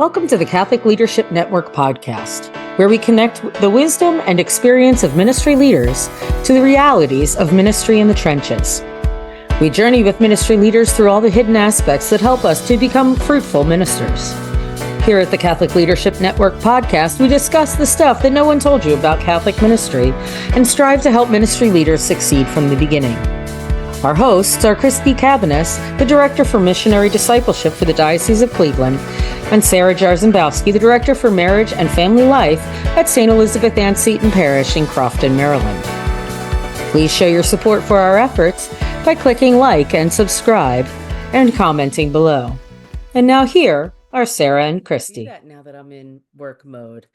Welcome to the Catholic Leadership Network podcast, where we connect the wisdom and experience of ministry leaders to the realities of ministry in the trenches. We journey with ministry leaders through all the hidden aspects that help us to become fruitful ministers. Here at the Catholic Leadership Network podcast, we discuss the stuff that no one told you about Catholic ministry and strive to help ministry leaders succeed from the beginning. Our hosts are Christy Cabanis, the Director for Missionary Discipleship for the Diocese of Cleveland, and Sarah Jarzembowski, the Director for Marriage and Family Life at St. Elizabeth Ann Seton Parish in Crofton, Maryland. Please show your support for our efforts by clicking like and subscribe and commenting below. And now here are Sarah and Christy. Now that I'm in work mode.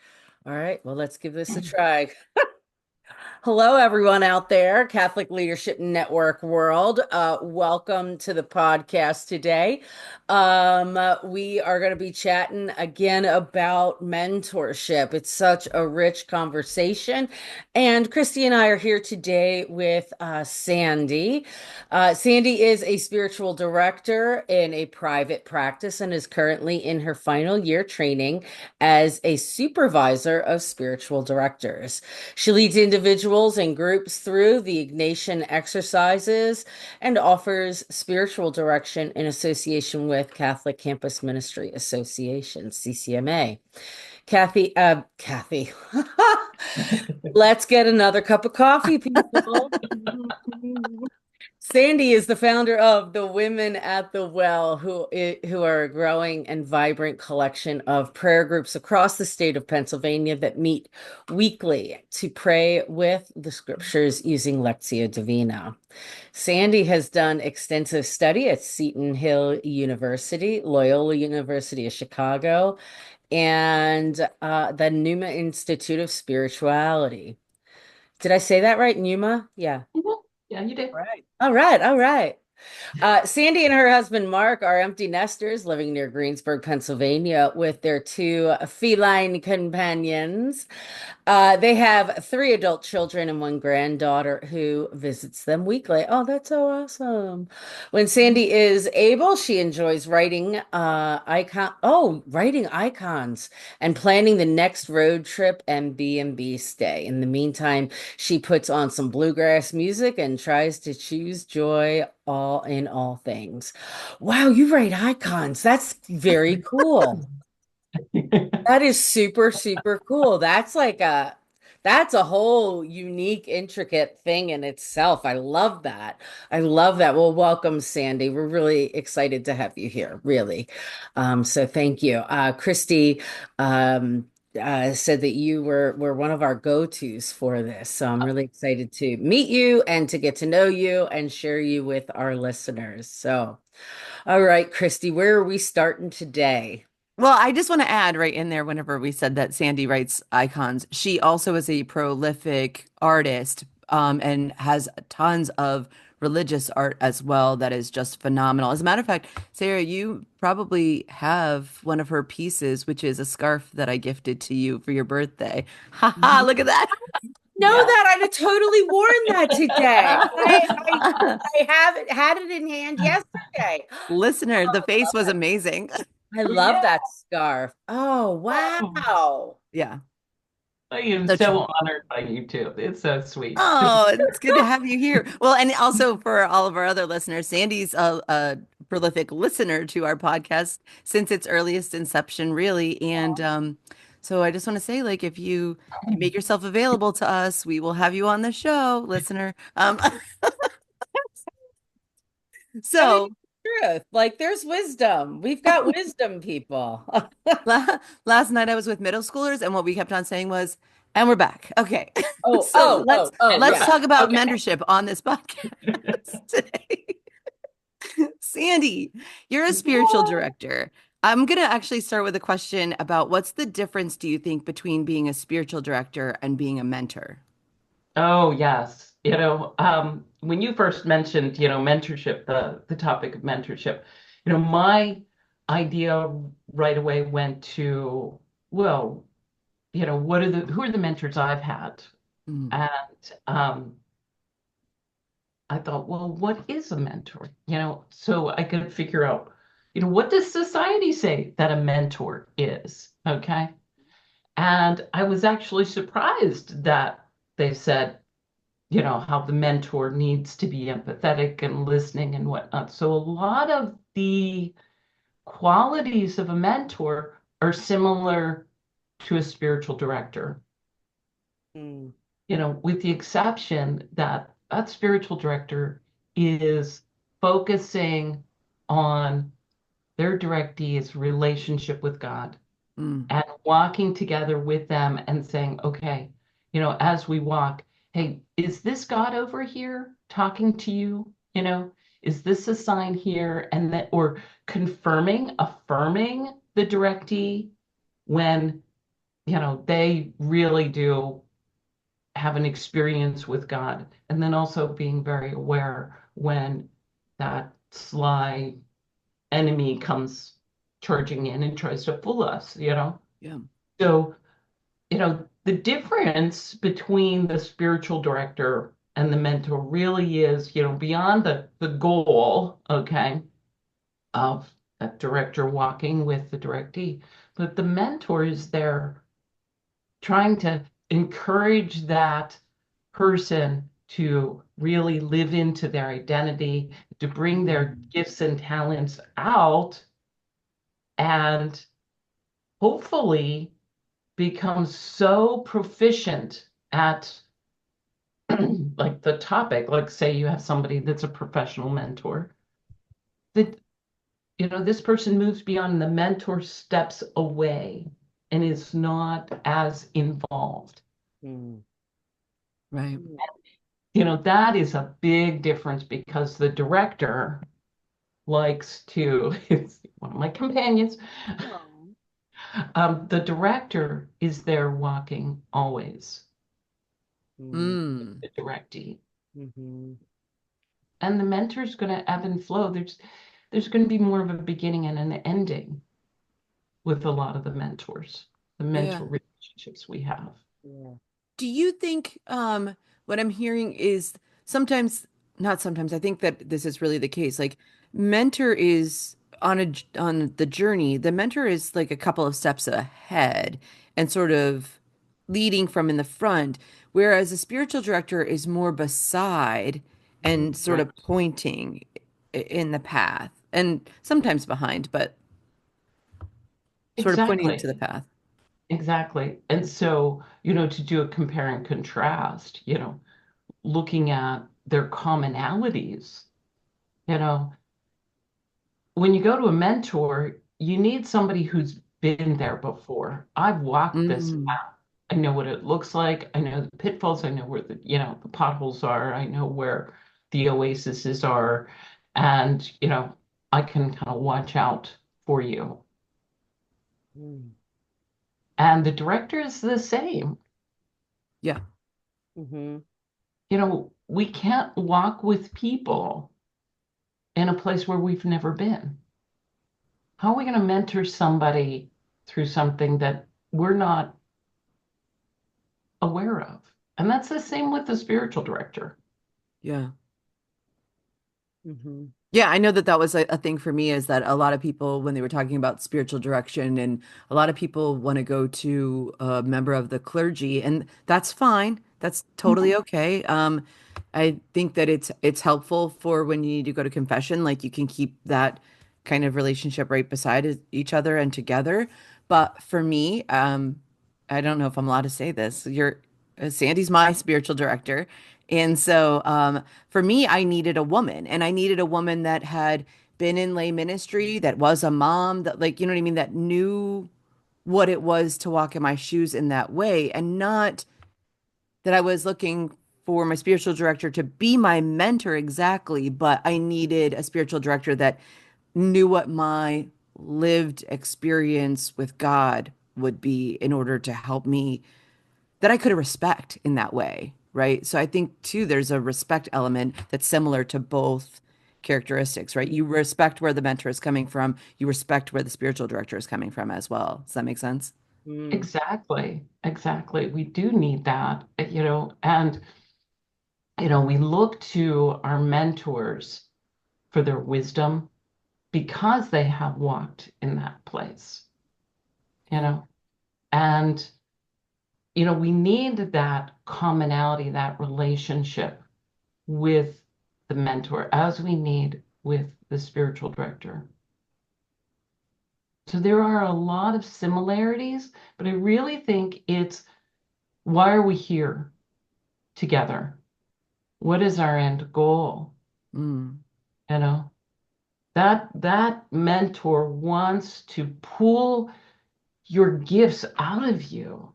All right, well, let's give this a try. Hello, everyone out there, Catholic Leadership Network world. Welcome to the podcast today. We are going to be chatting again about mentorship. It's such a rich conversation. And Christy and I are here today with Sandy. Sandy is a spiritual director in a private practice and is currently in her final year training as a supervisor of spiritual directors. She leads individuals and groups through the Ignatian exercises and offers spiritual direction in association with Catholic Campus Ministry Association, CCMA. Kathy, let's get another cup of coffee, people. Sandy is the founder of the Women at the Well, who are a growing and vibrant collection of prayer groups across the state of Pennsylvania that meet weekly to pray with the scriptures using Lectio Divina. Sandy has done extensive study at Seton Hill University, Loyola University of Chicago, and the Pneuma Institute of Spirituality. Did I say that right, Pneuma? Yeah. Yeah, you did. All right. Sandy and her husband, Mark, are empty nesters living near Greensburg, Pennsylvania, with their two feline companions. They have 3 adult children and 1 granddaughter who visits them weekly. Oh, that's so awesome. When Sandy is able, she enjoys writing writing icons and planning the next road trip and B&B stay. In the meantime, she puts on some bluegrass music and tries to choose joy in all things. Wow, you write icons. That's very cool. That is super, super cool. That's a whole unique, intricate thing in itself. I love that. I love that. Well, welcome, Sandy. We're really excited to have you here, really. So thank you. Christy said that you were one of our go-tos for this. So I'm really excited to meet you and to get to know you and share you with our listeners. So, all right, Christy, where are we starting today? Well, I just want to add right in there, whenever we said that Sandy writes icons, she also is a prolific artist, and has tons of religious art as well that is just phenomenal. As a matter of fact, Sarah, you probably have one of her pieces, which is a scarf that I gifted to you for your birthday. Ha ha, look at that. That I'd have totally worn that today. I had it in hand yesterday. Listener, the face was amazing. I love that scarf. Oh, wow. Yeah. I am so honored by you too. It's so sweet. Oh, it's good to have you here. Well, and also for all of our other listeners, Sandy's a prolific listener to our podcast since its earliest inception, really. And so I just want to say, like, if you make yourself available to us, we will have you on the show, listener. So truth. Like, there's wisdom. We've got wisdom, people. Last night I was with middle schoolers, and what we kept on saying was, and we're back. Okay. Let's talk about mentorship on this podcast today. Sandy, you're a spiritual director. I'm going to actually start with a question about what's the difference, do you think, between being a spiritual director and being a mentor? Oh, yes. When you first mentioned, mentorship, the topic of mentorship, my idea right away went to, well, who are the mentors I've had? And I thought, well, what is a mentor? So I could figure out, what does society say that a mentor is? Okay. And I was actually surprised that they said, how the mentor needs to be empathetic and listening and whatnot. So a lot of the qualities of a mentor are similar to a spiritual director, Mm. with the exception that that spiritual director is focusing on their directee's relationship with God Mm, and walking together with them and saying, okay, as we walk, hey, is this God over here talking to you? Is this a sign here? And that, or affirming the directee when, they really do have an experience with God. And then also being very aware when that sly enemy comes charging in and tries to fool us. yeah. So, the difference between the spiritual director and the mentor really is, beyond the goal, okay, of that director walking with the directee, but the mentor is there trying to encourage that person to really live into their identity, to bring their gifts and talents out, and hopefully become so proficient at like the topic, like say you have somebody that's a professional mentor, that this person moves beyond the mentor steps away and is not as involved. Mm. Right. That is a big difference because the director likes to, it's one of my companions, the director is there walking always, Mm. Mm, the directee. Mhm. And the mentor's going to ebb and flow. There's going to be more of a beginning and an ending with a lot of the mentors, the yeah. mentor relationships we have. Yeah. Do you think what I'm hearing is sometimes, not sometimes, I think that this is really the case. Like mentor is on the journey, the mentor is like a couple of steps ahead and sort of leading from in the front, whereas a spiritual director is more beside and sort Right. of pointing in the path and sometimes behind, but sort of pointing to the Exactly. path. Exactly. And so, to do a compare and contrast, looking at their commonalities, you know, when you go to a mentor, you need somebody who's been there before. I've walked this Mm, path. I know what it looks like. I know the pitfalls. I know where the potholes are. I know where the oases are. And, I can kind of watch out for you. Mm. And the director is the same. yeah. Mhm. We can't walk with people in a place where we've never been. How are we going to mentor somebody through something that we're not aware of? And that's the same with the spiritual director. Yeah. Mhm. Yeah, I know that that was a thing for me is that a lot of people, when they were talking about spiritual direction, and a lot of people want to go to a member of the clergy, and that's fine. That's totally Mhm. okay. I think that it's helpful for when you need to go to confession, like you can keep that kind of relationship right beside each other and together. But for me, I don't know if I'm allowed to say this. Sandy's my spiritual director. And so for me, I needed a woman, and I needed a woman that had been in lay ministry, that was a mom, that, like, you know what I mean, that knew what it was to walk in my shoes in that way, and not that I was looking for my spiritual director to be my mentor exactly, but I needed a spiritual director that knew what my lived experience with God would be in order to help me, that I could respect in that way, right? So I think too, there's a respect element that's similar to both characteristics, right? You respect where the mentor is coming from, you respect where the spiritual director is coming from as well. Does that make sense? Mm. Exactly. Exactly. We do need that, and, we look to our mentors for their wisdom, because they have walked in that place, you know, and we need that commonality, that relationship with the mentor, as we need with the spiritual director. So there are a lot of similarities, but I really think it's, why are we here together? What is our end goal? Mm. You know, that mentor wants to pull your gifts out of you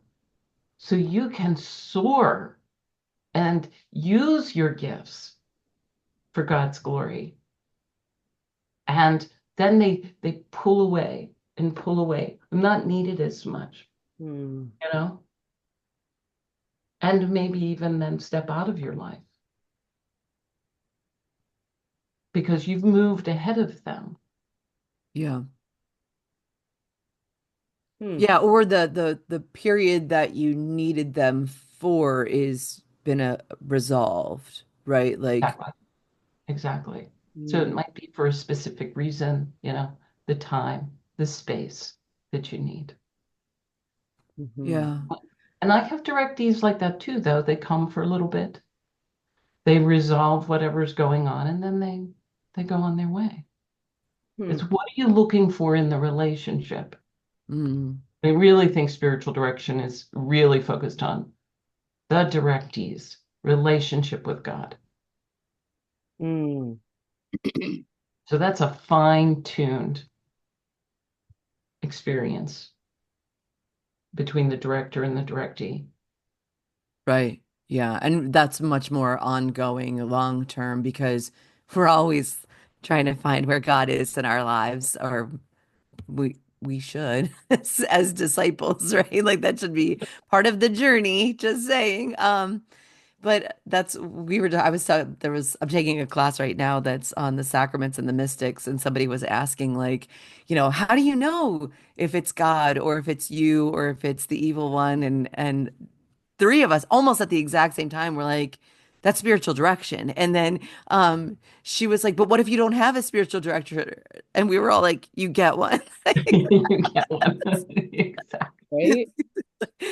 so you can soar and use your gifts for God's glory. And then they pull away and pull away. I'm not needed as much, Mm. and maybe even then step out of your life because you've moved ahead of them. Yeah. Hmm. Yeah, or the period that you needed them for is been resolved, right? Like, Exactly. Exactly. So it Mm. might be for a specific reason, the time, the space that you need. Mhm. yeah. And I have directees like that too, though. They come for a little bit, they resolve whatever's going on, and then they go on their way. Hmm. It's, what are you looking for in the relationship? Mm. I really think spiritual direction is really focused on the directees, relationship with God. Mm. So that's a fine-tuned experience between the director and the directee. Right. Yeah. And that's much more ongoing, long term, because we're always trying to find where God is in our lives, or we should as disciples, right? Like that should be part of the journey, just saying. But that's we were I was there was I'm taking a class right now that's on the sacraments and the mystics, and somebody was asking, like, how do you know if it's God or if it's you or if it's the evil one? And three of us almost at the exact same time were like, that's spiritual direction. And then she was like, but what if you don't have a spiritual director? And we were all like, you get one. You get one. Exactly. Right?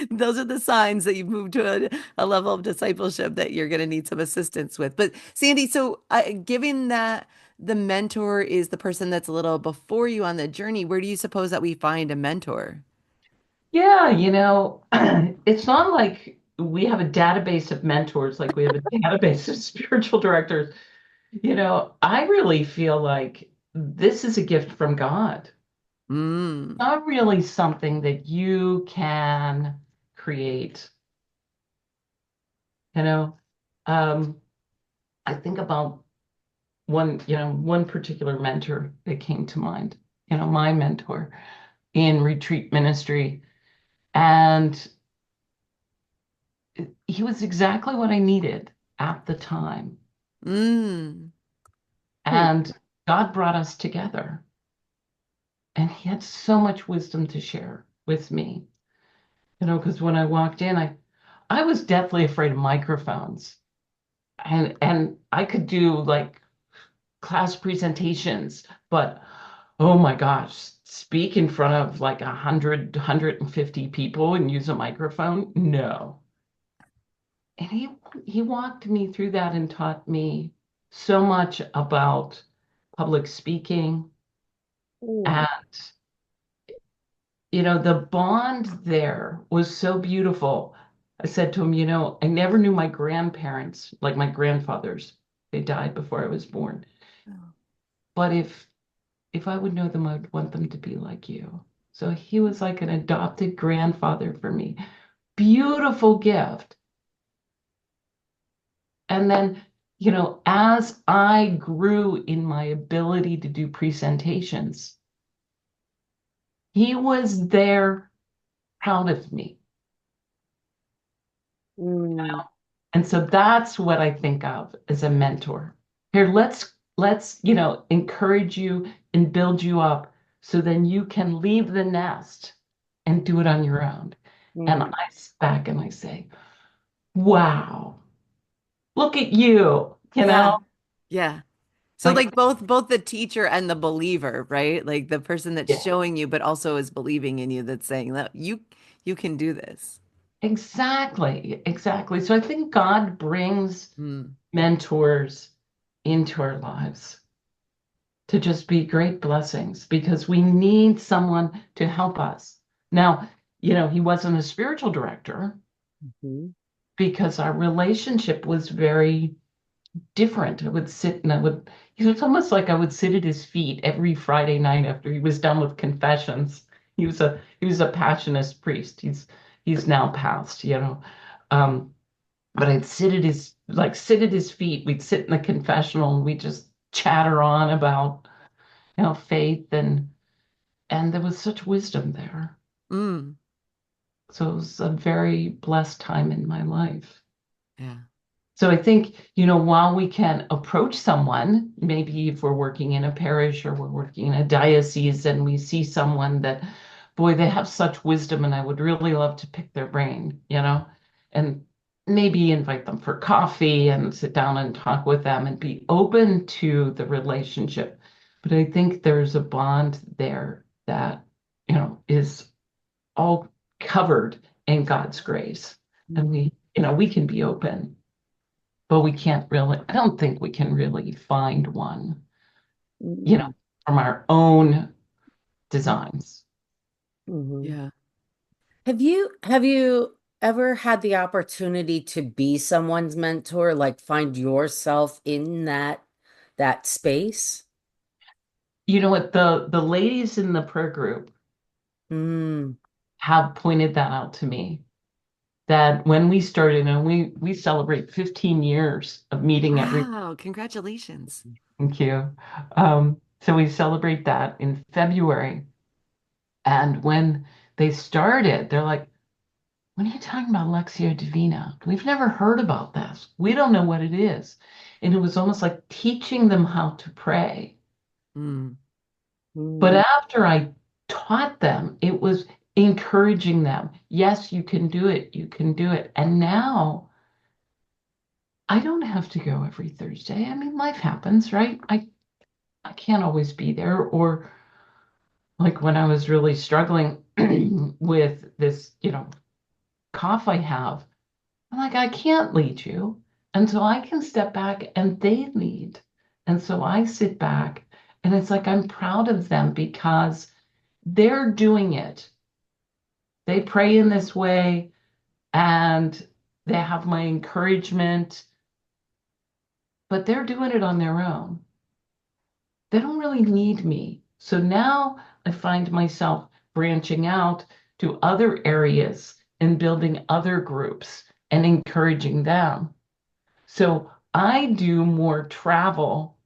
Those are the signs that you've moved to a level of discipleship that you're going to need some assistance with. But Sandy, so given that the mentor is the person that's a little before you on the journey, where do you suppose that we find a mentor? Yeah, it's not like we have a database of mentors, like we have a database of spiritual directors. I really feel like this is a gift from God. Mm, Not really something that you can create. You know, um, I think about one particular mentor that came to mind, my mentor in retreat ministry. And he was exactly what I needed at the time. mm, Hmm. And God brought us together. And he had so much wisdom to share with me. Because when I walked in, I was deathly afraid of microphones. And I could do like class presentations, but oh my gosh, speak in front of like 150 people and use a microphone? No. And he walked me through that and taught me so much about public speaking. Mm. And the bond there was so beautiful. I said to him, I never knew my grandparents, like my grandfathers. They died before I was born. But if I would know them, I would want them to be like you. So he was like an adopted grandfather for me. Beautiful gift. And then, as I grew in my ability to do presentations, he was there proud of me. Mm. And so that's what I think of as a mentor. Here, let's, encourage you and build you up so then you can leave the nest and do it on your own. And Mm. I sit back and I say, wow, look at you, yeah. Yeah. So Like, like both the teacher and the believer, right? Like the person that's yeah, showing you, but also is believing in you, that's saying that you can do this. exactly, exactly. So I think God brings Mm. mentors into our lives to just be great blessings because we need someone to help us. Now, he wasn't a spiritual director Mhm. because our relationship was very different. I would sit and it was almost like I would sit at his feet every Friday night after he was done with confessions. He was a passionist priest. He's now passed. Um, but I'd sit at his feet. We'd sit in the confessional and we'd just chatter on about, faith and there was such wisdom there. Mm. So it was a very blessed time in my life. Yeah. So I think, while we can approach someone, maybe if we're working in a parish or we're working in a diocese and we see someone that, boy, they have such wisdom and I would really love to pick their brain, and maybe invite them for coffee and sit down and talk with them and be open to the relationship. But I think there's a bond there that, is all covered in God's grace. And we can be open, but we can't really, I don't think we can really find one, you know, Mm. from our own designs. Mhm. Yeah. Have you ever had the opportunity to be someone's mentor, like find yourself in that space? You know what? The ladies in the prayer group Mm. have pointed that out to me. That when we started, and we celebrate 15 years of meeting every Wow, congratulations. thank you. So we celebrate that in February. And when they started, they're like, "When are you talking about Lectio Divina? We've never heard about this. We don't know what it is." And it was almost like teaching them how to pray. Mm. But Mm. after I taught them, it was encouraging them. Yes, you can do it. You can do it. And now I don't have to go every Thursday. I mean, life happens, right? I can't always be there. Or like when I was really struggling with this, cough I have, I'm like, I can't lead you until I can step back and they lead. And so I sit back and it's like I'm proud of them because they're doing it. They pray in this way and they have my encouragement, but they're doing it on their own. They don't really need me. So now I find myself branching out to other areas and building other groups and encouraging them. So I do more travel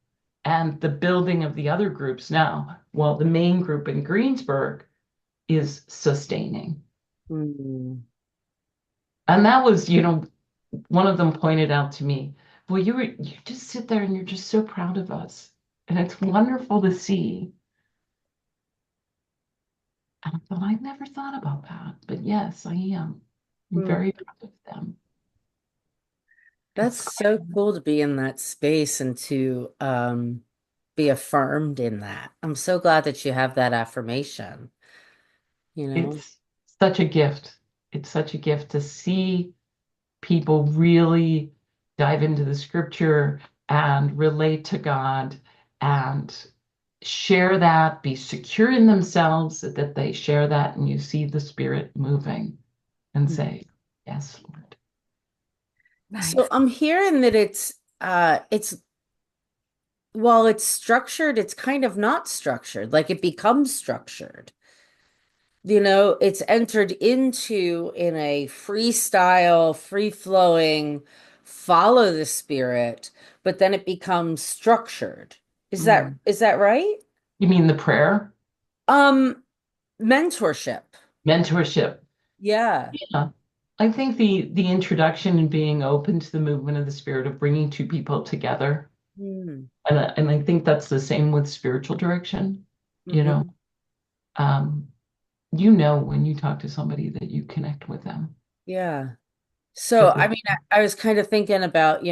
and the building of the other groups now, while the main group in Greensburg is sustaining. Mm. And that was, one of them pointed out to me, well, you just sit there and you're just so proud of us. And it's wonderful to see. And I thought, I never thought about that. But yes, I am. I'm Mm. very proud of them. That's It's so great. cool to be in that space and to be affirmed in that. I'm so glad that you have that affirmation, you know? It's such a gift. It's such a gift to see people really dive into the scripture and relate to God and share that, be secure in themselves that they share that, and you see the Spirit moving and say, "Yes, Lord." So Nice. I'm hearing that it's while it's structured, it's kind of not structured, like it becomes structured. It's entered into in a freestyle, free-flowing, follow the spirit, but then it becomes structured. Is that Mm. is that right? You mean the prayer? Um, Mentorship. Mentorship. Yeah. Yeah. I think the introduction and being open to the movement of the Spirit of bringing two people together. Mm. And I think that's the same with spiritual direction. You know, Hmm. um, when you talk to somebody that you connect with them. Yeah. So, That I they, mean, I was kind of thinking about,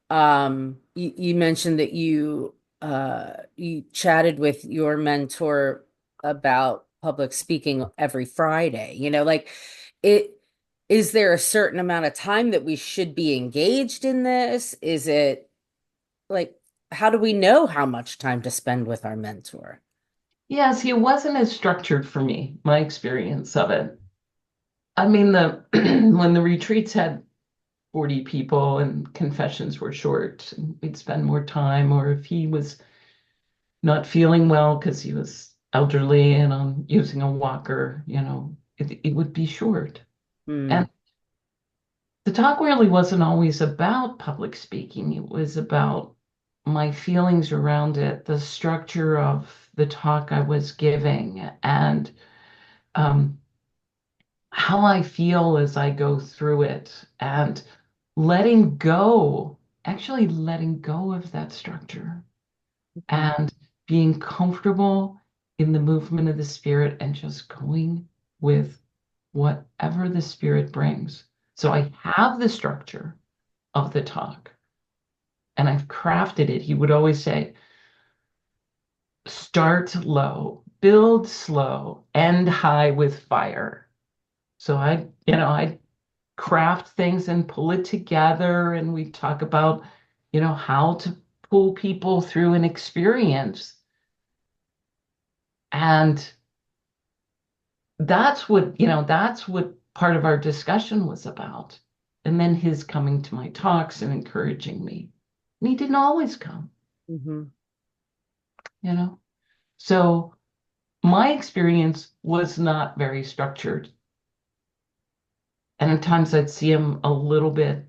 You mentioned that you chatted with your mentor about public speaking every Friday. Like it is there a certain amount of time that we should be engaged in this? Is it like how do we know how much time to spend with our mentor? Yeah, see, it wasn't as structured for me, my experience of it. I mean, the when the retreats had 40 people and confessions were short, we'd spend more time, or if he was not feeling well because he was elderly and on using a walker, it would be short. Hmm. And the talk really wasn't always about public speaking. It was about my feelings around it, the structure of the talk I was giving, and um, how I feel as I go through it, and actually letting go of that structure Okay. and being comfortable in the movement of the spirit and just going with whatever the spirit brings. So I have the structure of the talk and I've crafted it. He would always say, start low, build slow, end high with fire. So I craft things and pull it together and we talk about, how to pull people through an experience. And that's what part of our discussion was about. And then his coming to my talks and encouraging me. And he didn't always come, Hmm. you know? So my experience was not very structured. And at times I'd see him a little bit,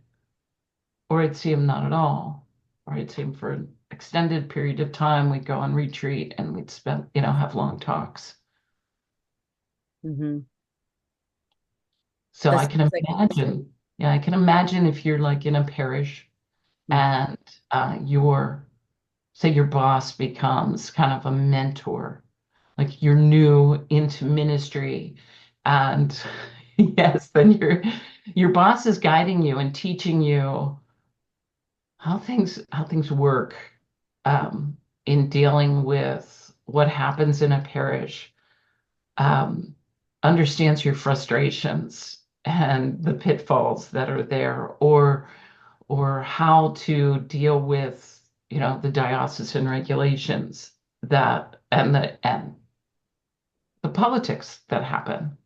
or I'd see him not at all, or I'd see him for an extended period of time. We'd go on retreat and we'd spend, have long talks. Hmm. So That I can sounds like imagine, yeah, I can imagine if you're like in a parish Mhm. and say your boss becomes kind of a mentor, like you're new into ministry, and yes, then your boss is guiding you and teaching you how things work um, in dealing with what happens in a parish, um, understands your frustrations and the pitfalls that are there, or how to deal with, the diocesan regulations that and the politics that happen,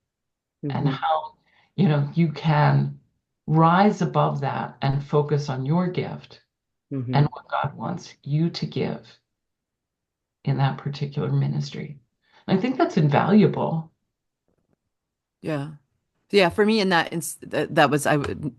and Mhm. how, you can rise above that and focus on your gift and Mhm. what God wants you to give in that particular ministry. I think that's invaluable. Yeah. Yeah, for me in that was I would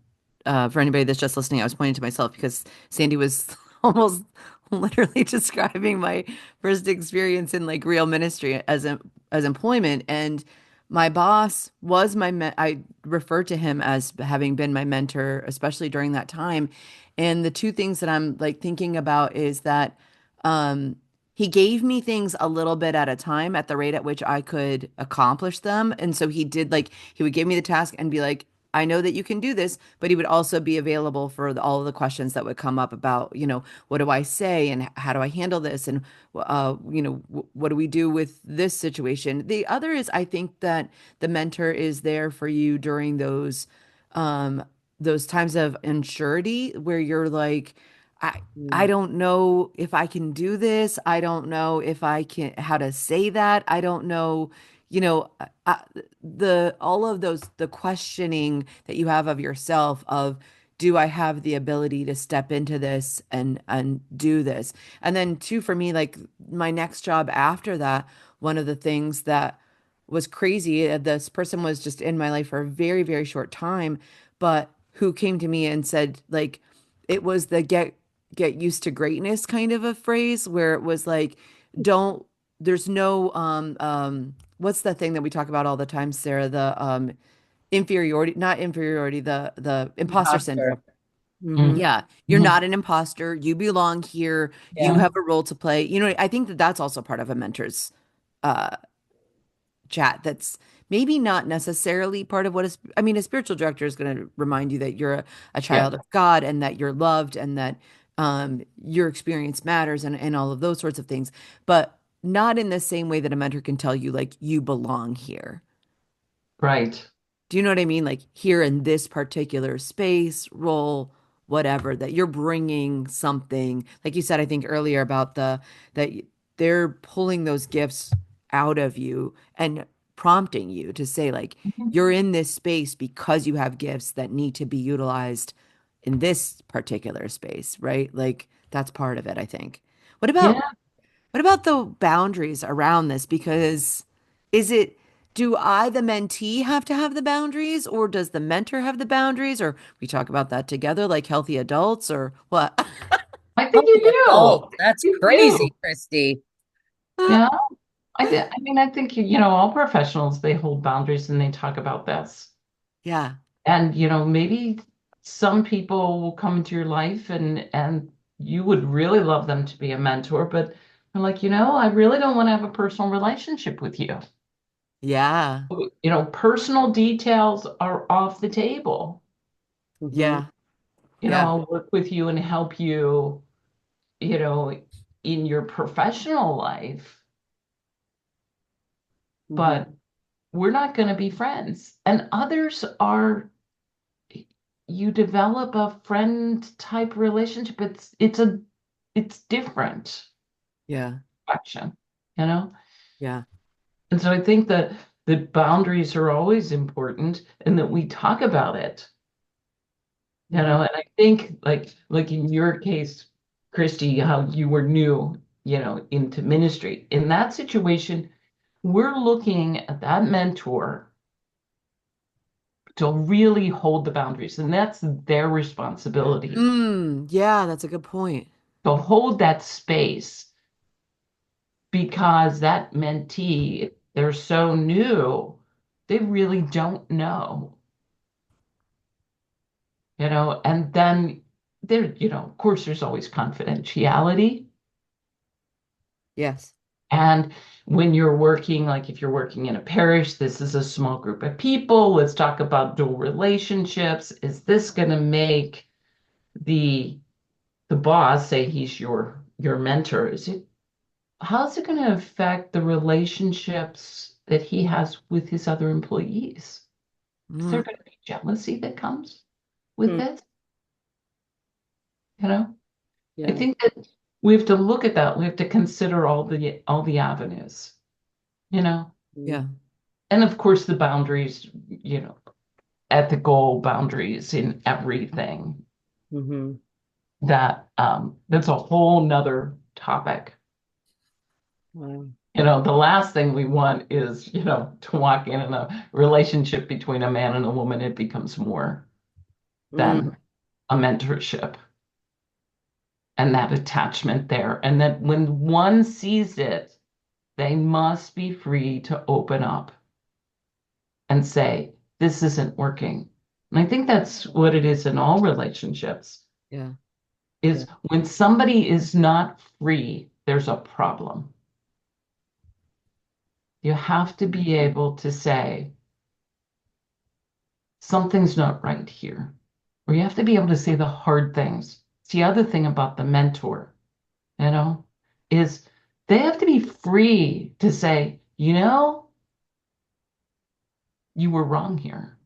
for anybody that's just listening, I was pointing to myself because Sandy was almost literally describing my first experience in like real ministry as employment, and my boss was I refer to him as having been my mentor, especially during that time. And the two things that I'm like thinking about is that um he gave me things a little bit at a time at the rate at which I could accomplish them. And so he did like, he would give me the task and be like, I know that you can do this, but he would also be available for all of the questions that would come up about, what do I say and how do I handle this? And, what do we do with this situation? The other is I think that the mentor is there for you during those times of unsurety where you're like, I Mm. don't know if I can do this. I don't know if I can how to say that. I don't know, you know, the all of those the questioning that you have of yourself of do I have the ability to step into this and do this? And then two for me like my next job after that, one of the things that was crazy, this person was just in my life for a very, very short time, but who came to me and said like it was the get used to greatness kind of a phrase where it was like don't there's no what's the thing that we talk about all the time, Sarah, the inferiority, not inferiority, the imposter Imposter. syndrome. Hmm. Mm. Yeah, you're Mhm. not an imposter, you belong here, you Yeah. have a role to play. I think that that's also part of a mentor's uh chat that's maybe not necessarily part of what is I mean a spiritual director is going to remind you that you're a Yeah. child of God and that you're loved and that your experience matters and all of those sorts of things, but not in the same way that a mentor can tell you like you belong here. Right. Do you know what I mean? Like here in this particular space, role, whatever, that you're bringing something, like you said, I think earlier about that they're pulling those gifts out of you and prompting you to say, like, Mhm. you're in this space because you have gifts that need to be utilized in this particular space, right? Like that's part of it, I think. What about Yeah. what about the boundaries around this? Because is it, do I, the mentee, have to have the boundaries, or does the mentor have the boundaries, or we talk about that together like healthy adults, or what? I think you Healthy do. adult. That's You do. crazy, Christy. Yeah. I mean, I think, all professionals, they hold boundaries and they talk about this. Yeah, And, maybe some people will come into your life and you would really love them to be a mentor, but they're like, I really don't want to have a personal relationship with you. yeah, Personal details are off the table. Mm-hmm. yeah, yeah, I'll work with you and help you, you know, in your professional life, Mm-hmm. but we're not going to be friends. And others are, you develop a friend type relationship. It's different yeah, action, you know? yeah. And so I think that the boundaries are always important and that we talk about it. Mm-hmm. And I think like in your case, Christy, how you were new, into ministry. In that situation, we're looking at that mentor to really hold the boundaries, and that's their responsibility Yeah, that's a good point. to hold that space because that mentee, they're so new, they really don't know, and then there, of course, there's always confidentiality. Yes. And when you're working, like if you're working in a parish, this is a small group of people. Let's talk about dual relationships. Is this going to make the the boss say he's your mentor? How's it going to affect the relationships that he has with his other employees? Is there Mm, going to be jealousy that comes with Mm. this? You know, I Yeah. think that we have to look at that. We have to consider all the avenues, you know. yeah. And of course, the boundaries, ethical boundaries in everything. Mm-hmm. That's a whole nother topic. Wow. The last thing we want is, to walk in a relationship between a man and a woman. It becomes more Mm. than a mentorship and that attachment there. And that when one sees it, they must be free to open up and say, this isn't working. And I think that's what it is in all relationships, Yeah. Yeah. is when somebody is not free, there's a problem. You have to be able to say, something's not right here. Or you have to be able to say the hard things. It's the other thing about the mentor, you know, is they have to be free to say, you were wrong here.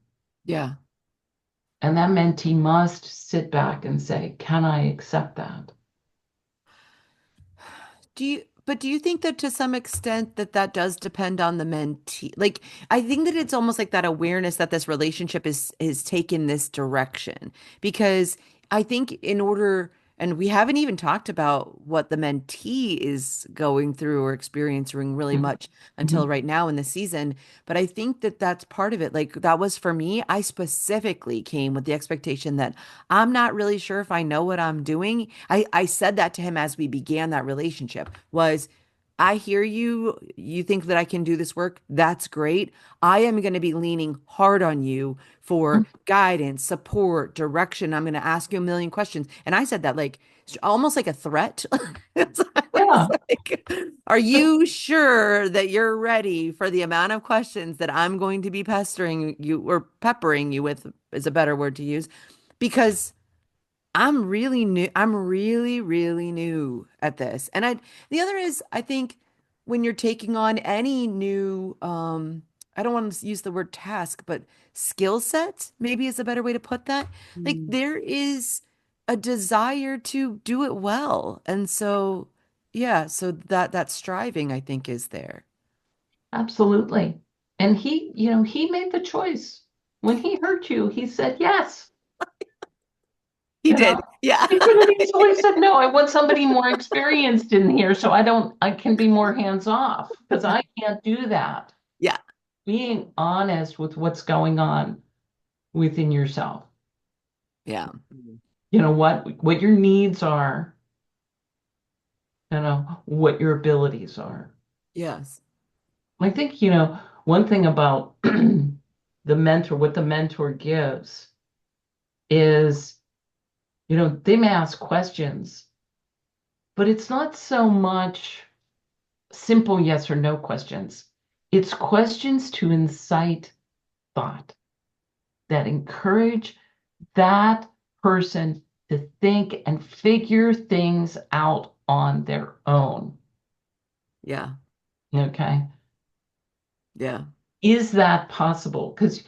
Yeah. And that mentee must sit back and say, can I accept that? But do you think that to some extent that that does depend on the mentee? Like, I think that it's almost like that awareness that this relationship is taken this direction because I think in order, and we haven't even talked about what the mentee is going through or experiencing really much until Mhm. right now in the season. But I think that that's part of it. Like that was for me, I specifically came with the expectation that I'm not really sure if I know what I'm doing. I said that to him as we began that relationship was I hear you. You think that I can do this work. That's great. I am going to be leaning hard on you for guidance, support, direction. I'm going to ask you a million questions. And I said that like almost like a threat. It's- I was Yeah. like, are you sure that you're ready for the amount of questions that I'm going to be pestering you or peppering you with is a better word to use? Because I'm really new. I'm really, really new at this. And the other is, I think when you're taking on any new, I don't want to use the word task, but skill set, maybe is a better way to put that. Like Mm. there is a desire to do it well. And so, yeah, so that striving, I think, is there. Absolutely. And he made the choice. When he hurt you, he said yes. He You know, did. Yeah. he could have easily said, no, I want somebody more experienced in here so I can be more hands off because I can't do that. Yeah. Being honest with what's going on within yourself. Yeah. You know what your needs are, what your abilities are. Yes. I think, one thing about what the mentor gives is, they may ask questions, but it's not so much simple yes or no questions. It's questions to incite thought that encourage that person to think and figure things out on their own. Yeah. Okay. Yeah. Is that possible? Because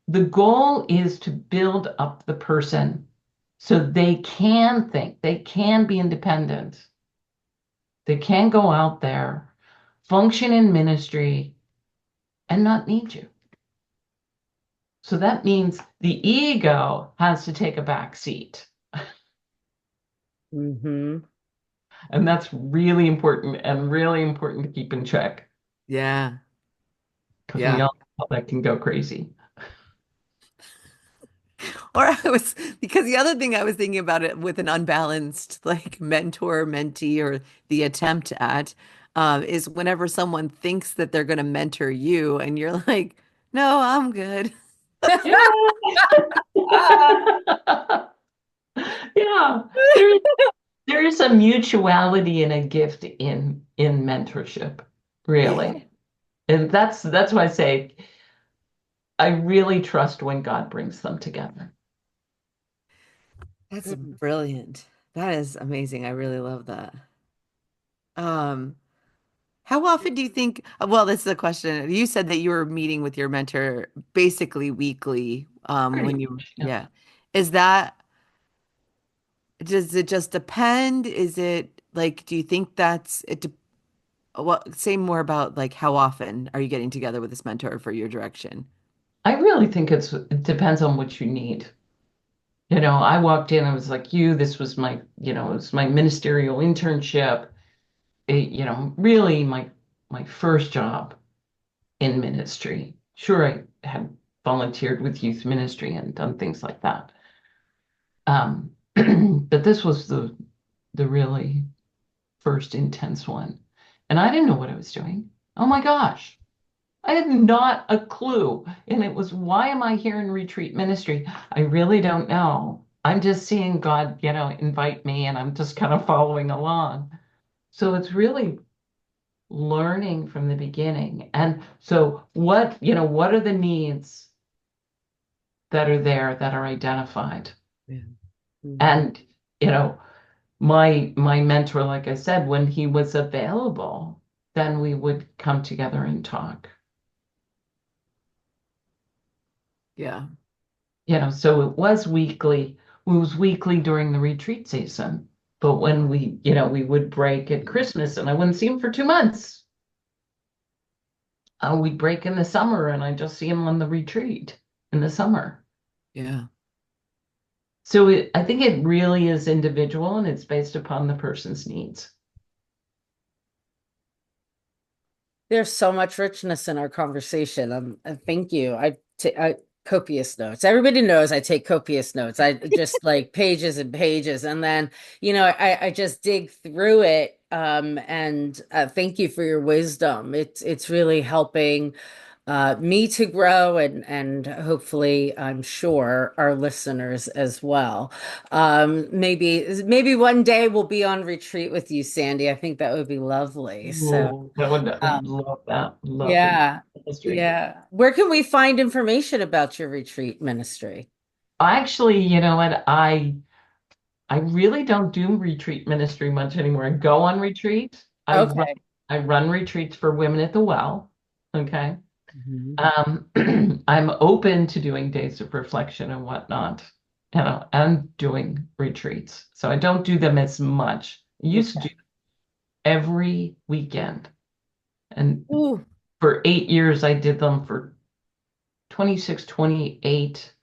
the goal is to build up the person so they can think, they can be independent, they can go out there, function in ministry, and not need you. So that means the ego has to take a back seat. Mm-hmm. And that's really important and really important to keep in check Yeah. because we Yeah. all know that can go crazy. Or I was because the other thing I was thinking about it with an unbalanced like mentor mentee or the attempt at is whenever someone thinks that they're going to mentor you and you're like, no, I'm good. Yeah. Yeah. There, there is a mutuality and a gift in mentorship, Yeah, really. And that's why I say I really trust when God brings them together. that's brilliant. That is amazing. I really love that. Um, how often do you think, well, this is a question. You said that you were meeting with your mentor basically weekly, Pretty when you, much, yeah. yeah. Is that Does it just depend? Is it like, do you think that's it? What, say more about like how often are you getting together with this mentor for your direction? I really think it depends on what you need. I walked in, I was like, this was it was my ministerial internship, really my first job in ministry. Sure, I had volunteered with youth ministry and done things like that. But this was the really first intense one. And I didn't know what I was doing. Oh my gosh. I had not a clue. And it was, why am I here in retreat ministry? I really don't know. I'm just seeing God, invite me and I'm just kind of following along. So it's really learning from the beginning. And so what are the needs that are there that are identified? Yeah. Mm-hmm. And, you know, my mentor, like I said, when he was available, then we would come together and talk. Yeah. So it was weekly during the retreat season. But when we would break at Christmas and I wouldn't see him for 2 months. We'd break in the summer and I just see him on the retreat in the summer. Yeah. So I think it really is individual and it's based upon the person's needs. There's so much richness in our conversation. Thank you. I copious notes. Everybody knows I take copious notes. I just like pages and pages, and then I just dig through it. And thank you for your wisdom. It's really helping me to grow, and hopefully I'm sure our listeners as well. Maybe one day we'll be on retreat with you, Sandy. I think that would be lovely. So. Oh, I'd Um, love that. Love the yeah. history. Yeah. Where can we find information about your retreat ministry? Actually, you know what? I really don't do retreat ministry much anymore. I go on retreat. Okay. I run retreats for women at the well. Okay. Mhm. I'm open to doing days of reflection and whatnot, and doing retreats. So I don't do them as much. I used to Okay. do every weekend. And Ooh. for 8 years, I did them for 26, 28.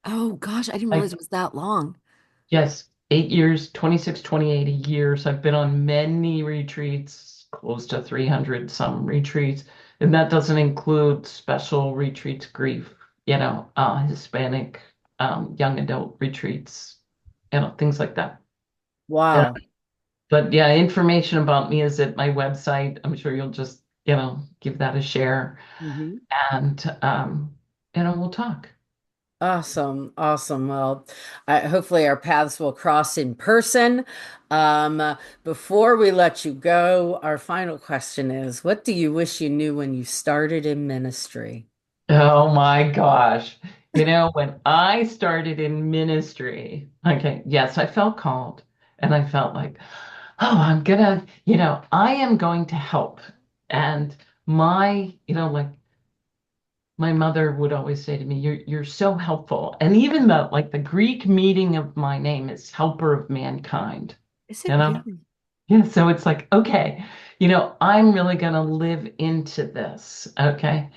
Oh gosh, I didn't I, realize it was that long. yes, 8 years, 26, 28 years. I've been on many retreats, close to 300 some retreats. And that doesn't include special retreats, grief, Hispanic, young adult retreats, things like that. Yeah. Wow. But yeah, information about me is at my website. I'm sure you'll just, give that a share, Mhm. and we'll talk. Awesome. Awesome. Well, hopefully our paths will cross in person. Before we let you go, our final question is, what do you wish you knew when you started in ministry? Oh my gosh. When I started in ministry, okay, yes, I felt called, and I felt like, oh, I am going to help. And like my mother would always say to me, you're so helpful. And even the Greek meaning of my name is helper of mankind. Is You it know? really? Yeah, so it's like, okay, I'm really gonna live into this. Okay.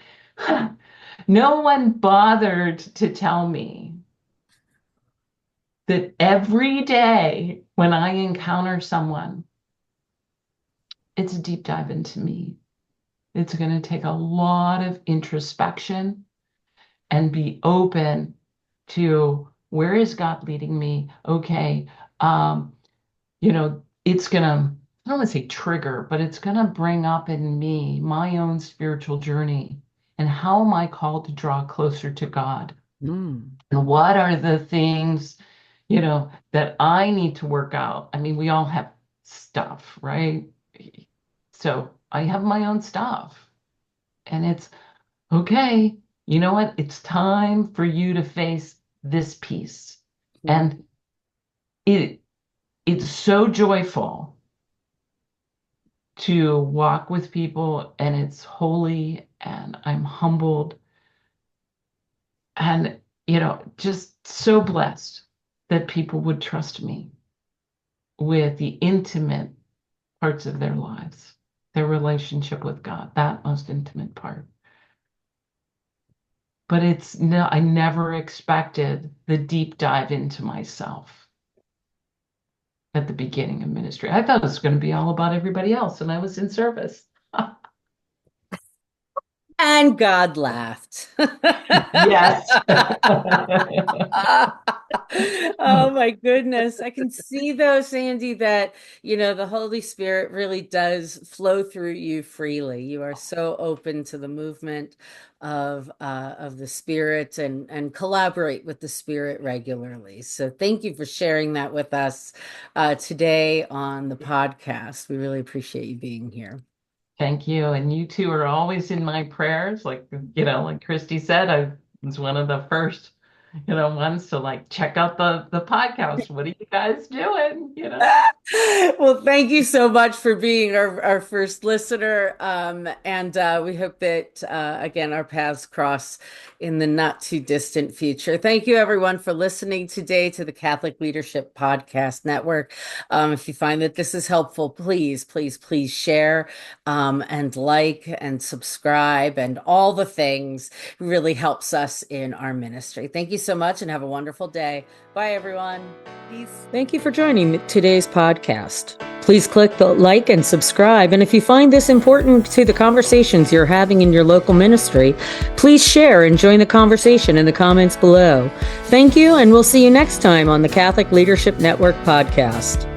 No one bothered to tell me that every day when I encounter someone, it's a deep dive into me. It's going to take a lot of introspection and be open to, where is God leading me? Okay. It's going to, I don't want to say trigger, but it's going to bring up in me my own spiritual journey, and how am I called to draw closer to God? Mm. And what are the things, that I need to work out? I mean, we all have stuff, right? So I have my own stuff. And it's okay. You know what? It's time for you to face this piece. And it it's so joyful to walk with people, and it's holy, and I'm humbled, and just so blessed that people would trust me with the intimate parts of their lives, their relationship with God, that most intimate part. But it's no, I never expected the deep dive into myself at the beginning of ministry. I thought it was going to be all about everybody else, and I was in service. And God laughed. Yes. Oh my goodness. I can see though, Sandy, that the Holy Spirit really does flow through you freely. You are so open to the movement of the Spirit, and collaborate with the Spirit regularly. So thank you for sharing that with us today on the podcast. We really appreciate you being here. Thank you. And you two are always in my prayers. Like Christy said, I was one of the first, ones to check out the podcast. What are you guys doing? Well, thank you so much for being our first listener. And we hope that, again, our paths cross in the not too distant future. Thank you, everyone, for listening today to the Catholic Leadership Podcast Network. If you find that this is helpful, please, please, please share, and like and subscribe and all the things. It really helps us in our ministry. Thank you so much, and have a wonderful day. Bye, everyone. Peace. Thank you for joining today's podcast. Please click the like and subscribe. And if you find this important to the conversations you're having in your local ministry, please share and join the conversation in the comments below. Thank you, and we'll see you next time on the Catholic Leadership Network podcast.